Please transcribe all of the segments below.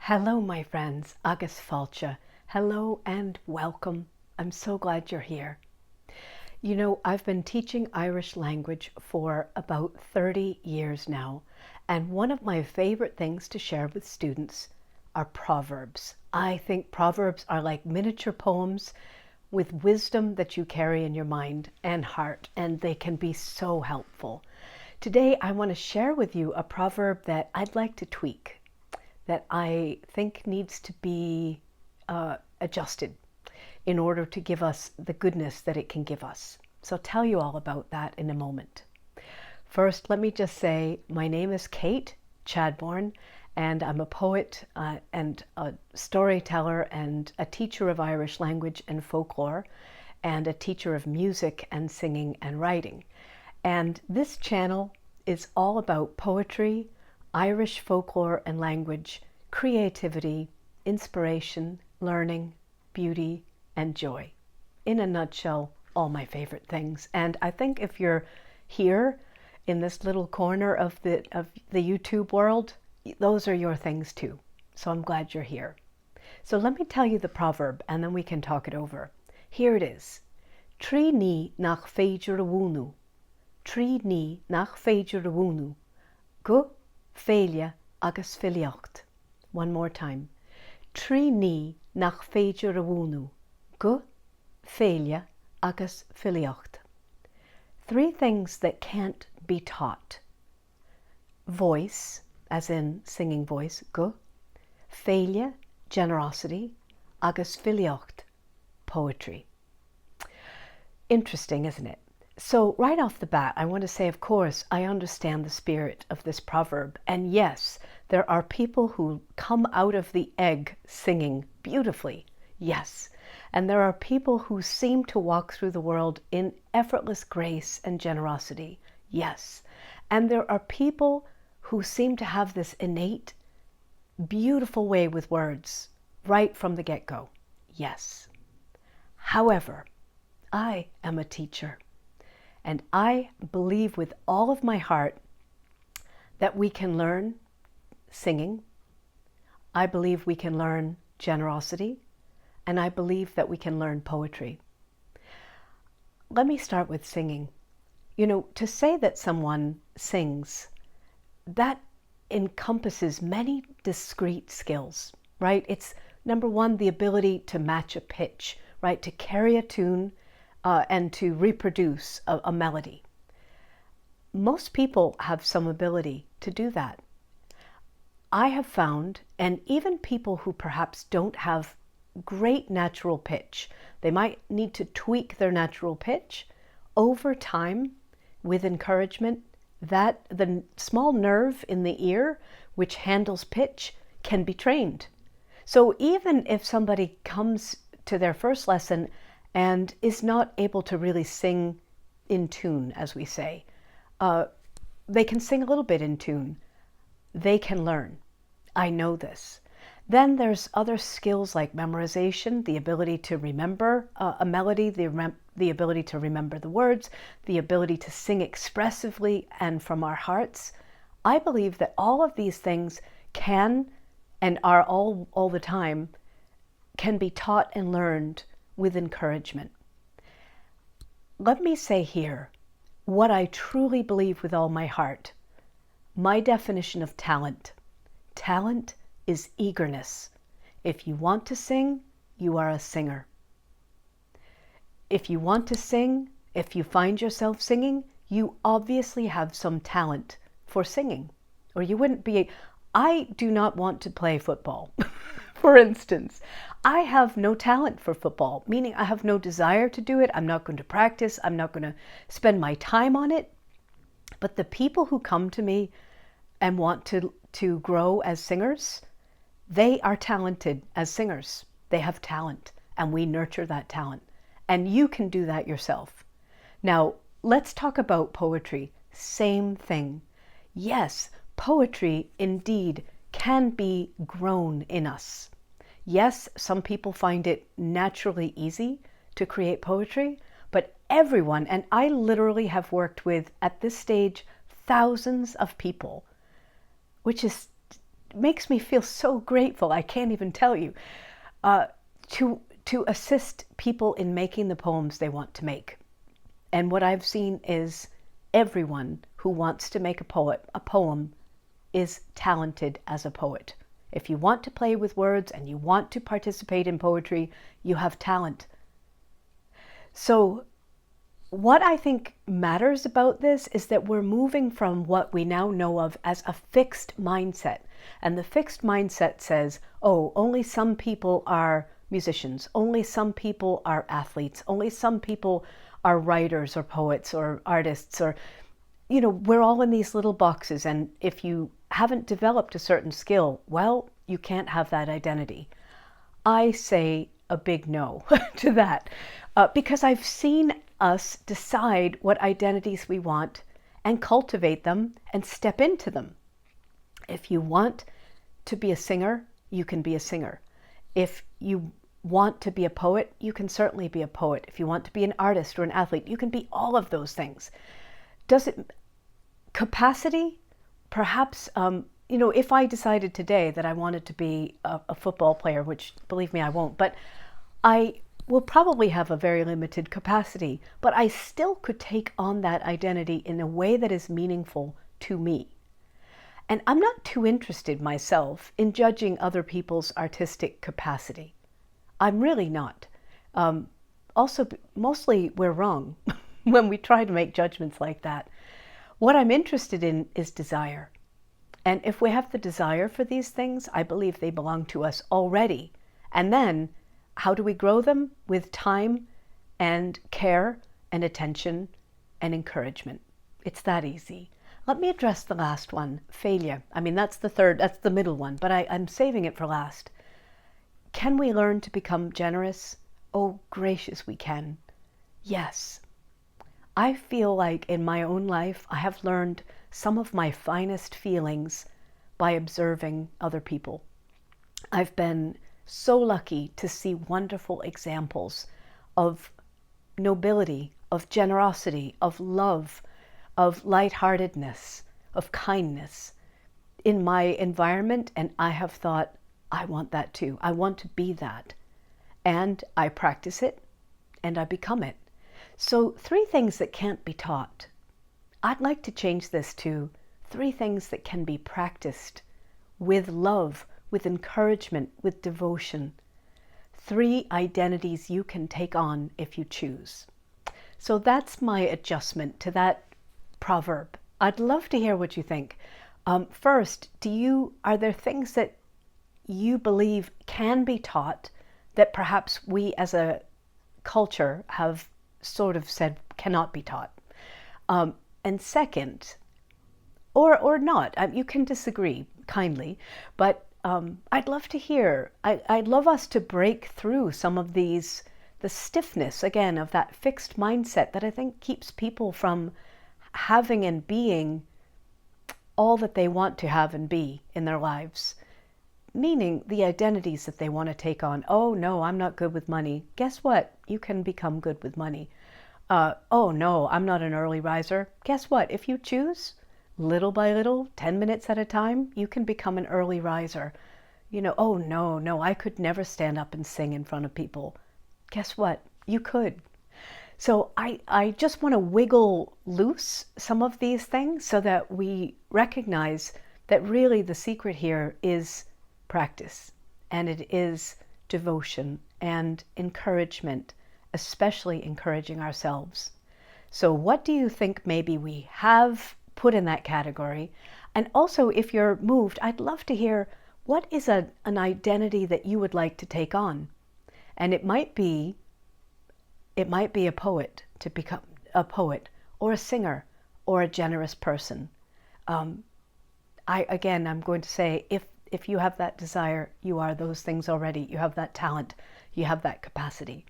Hello, my friends, agus FAILTE. Hello and welcome. I'm so glad you're here. You know, I've been teaching Irish language for about 30 years now, and one of my favorite things to share with students are proverbs. I think proverbs are like miniature poems with wisdom that you carry in your mind and heart, and they can be so helpful. Today, I want to share with you a proverb that I'd like to tweak, that I think needs to be adjusted in order to give us the goodness that it can give us. So I'll tell you all about that in a moment. First, let me just say my name is Kate Chadbourne, and I'm a poet and a storyteller and a teacher of Irish language and folklore, and a teacher of music and singing and writing. And this channel is all about poetry, Irish folklore and language, creativity, inspiration, learning, beauty, and joy. In a nutshell, all my favorite things. And I think if you're here in this little corner of the YouTube world, those are your things too. So I'm glad you're here. So let me tell you the proverb and then we can talk it over. Here it is. Trí ní nach féidir a bhúineadh. Trí ní nach féidir a bhúineadh. Guth, féile, agus filíocht. One more time. Trí ní nach féidir a bhúineadh. Guth, féile, agus filíocht. Three things that can't be taught. Voice, as in singing voice, guth. Féile, generosity. Agus filíocht, poetry. Interesting, isn't it? So right off the bat, I want to say, of course, I understand the spirit of this proverb. And yes, there are people who come out of the egg singing beautifully. Yes. And there are people who seem to walk through the world in effortless grace and generosity. Yes. And there are people who seem to have this innate, beautiful way with words right from the get-go. Yes. However, I am a teacher. And I believe with all of my heart that we can learn singing. I believe we can learn generosity. And I believe that we can learn poetry. Let me start with singing. You know, to say that someone sings, that encompasses many discrete skills, right? It's number one, the ability to match a pitch, right? To carry a tune and to reproduce a melody. Most people have some ability to do that. I have found, and even people who perhaps don't have great natural pitch, they might need to tweak their natural pitch. Over time, with encouragement, that the small nerve in the ear which handles pitch can be trained. So even if somebody comes to their first lesson and is not able to really sing in tune, as we say, they can sing a little bit in tune. They can learn. I know this. Then there's other skills like memorization, the ability to remember a melody, the ability to remember the words, the ability to sing expressively and from our hearts. I believe that all of these things can and are all the time can be taught and learned with encouragement. Let me say here what I truly believe with all my heart. My definition of talent. Talent is eagerness. If you want to sing, you are a singer. If you want to sing, if you find yourself singing, you obviously have some talent for singing, or you wouldn't be. I do not want to play football, for instance. I have no talent for football, meaning I have no desire to do it. I'm not going to practice. I'm not going to spend my time on it. But the people who come to me and want to grow as singers, they are talented as singers. They have talent, and we nurture that talent. And you can do that yourself. Now, let's talk about poetry. Same thing. Yes, poetry indeed can be grown in us. Yes, some people find it naturally easy to create poetry, but everyone, and I literally have worked with, at this stage, thousands of people, which is makes me feel so grateful. I can't even tell you. To assist people in making the poems they want to make. And what I've seen is everyone who wants to make a poem is talented as a poet. If you want to play with words and you want to participate in poetry, you have talent. So what I think matters about this is that we're moving from what we now know of as a fixed mindset. And the fixed mindset says, oh, only some people are musicians, only some people are athletes, only some people are writers or poets or artists, or, you know, we're all in these little boxes. And if you haven't developed a certain skill, well, you can't have that identity. I say a big no to that because I've seen us decide what identities we want and cultivate them and step into them. If you want to be a singer, you can be a singer. If you want to be a poet, you can certainly be a poet. If you want to be an artist or an athlete, you can be all of those things. Does it capacity? Perhaps, you know, if I decided today that I wanted to be a football player, which believe me, I won't, but I will probably have a very limited capacity, but I still could take on that identity in a way that is meaningful to me. And I'm not too interested myself in judging other people's artistic capacity. I'm really not. Also, mostly we're wrong when we try to make judgments like that. What I'm interested in is desire. And if we have the desire for these things, I believe they belong to us already. And then, how do we grow them? With time and care and attention and encouragement. It's that easy. Let me address the last one, failure. I mean, that's the middle one, but I'm saving it for last. Can we learn to become generous? Oh, gracious, we can. Yes. I feel like in my own life, I have learned some of my finest feelings by observing other people. I've been so lucky to see wonderful examples of nobility, of generosity, of love, of lightheartedness, of kindness in my environment, and I have thought, I want that too. I want to be that. And I practice it, and I become it. So 3 things that can't be taught. I'd like to change this to 3 things that can be practiced with love, with encouragement, with devotion. 3 identities you can take on if you choose. So that's my adjustment to that proverb. I'd love to hear what you think. First, are there things that you believe can be taught that perhaps we as a culture have sort of said cannot be taught? And second, or not, you can disagree kindly, but I'd love to hear, I'd love us to break through some of the stiffness, again, of that fixed mindset that I think keeps people from having and being all that they want to have and be in their lives. Meaning the identities that they want to take on. Oh no, I'm not good with money. Guess what? You can become good with money. Oh no, I'm not an early riser. Guess what? If you choose, little by little, 10 minutes at a time, you can become an early riser. You know, oh no, I could never stand up and sing in front of people. Guess what? You could. So I just want to wiggle loose some of these things so that we recognize that really the secret here is practice, and it is devotion and encouragement, especially encouraging ourselves. So what do you think maybe we have put in that category? And also, if you're moved, I'd love to hear what is an identity that you would like to take on. And it might be a poet, to become a poet, or a singer, or a generous person. I'm going to say, if you have that desire, you are those things already. You have that talent. You have that capacity.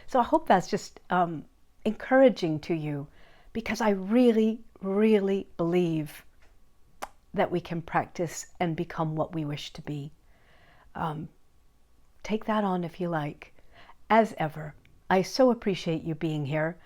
So I hope that's just encouraging to you, because I really, really believe that we can practice and become what we wish to be. Take that on if you like. As ever, I so appreciate you being here.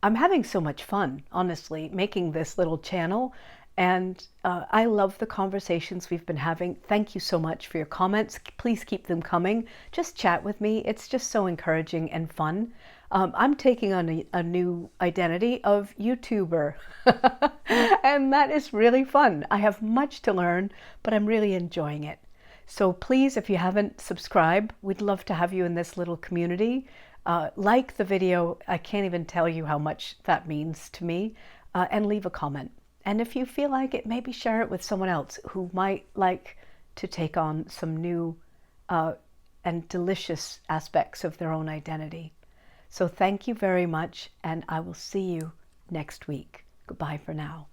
I'm having so much fun, honestly, making this little channel. And I love the conversations we've been having. Thank you so much for your comments. Please keep them coming. Just chat with me. It's just so encouraging and fun. I'm taking on a new identity of YouTuber, and that is really fun. I have much to learn, but I'm really enjoying it. So please, if you haven't subscribed, we'd love to have you in this little community. Like the video. I can't even tell you how much that means to me. And leave a comment. And if you feel like it, maybe share it with someone else who might like to take on some new and delicious aspects of their own identity. So thank you very much, and I will see you next week. Goodbye for now.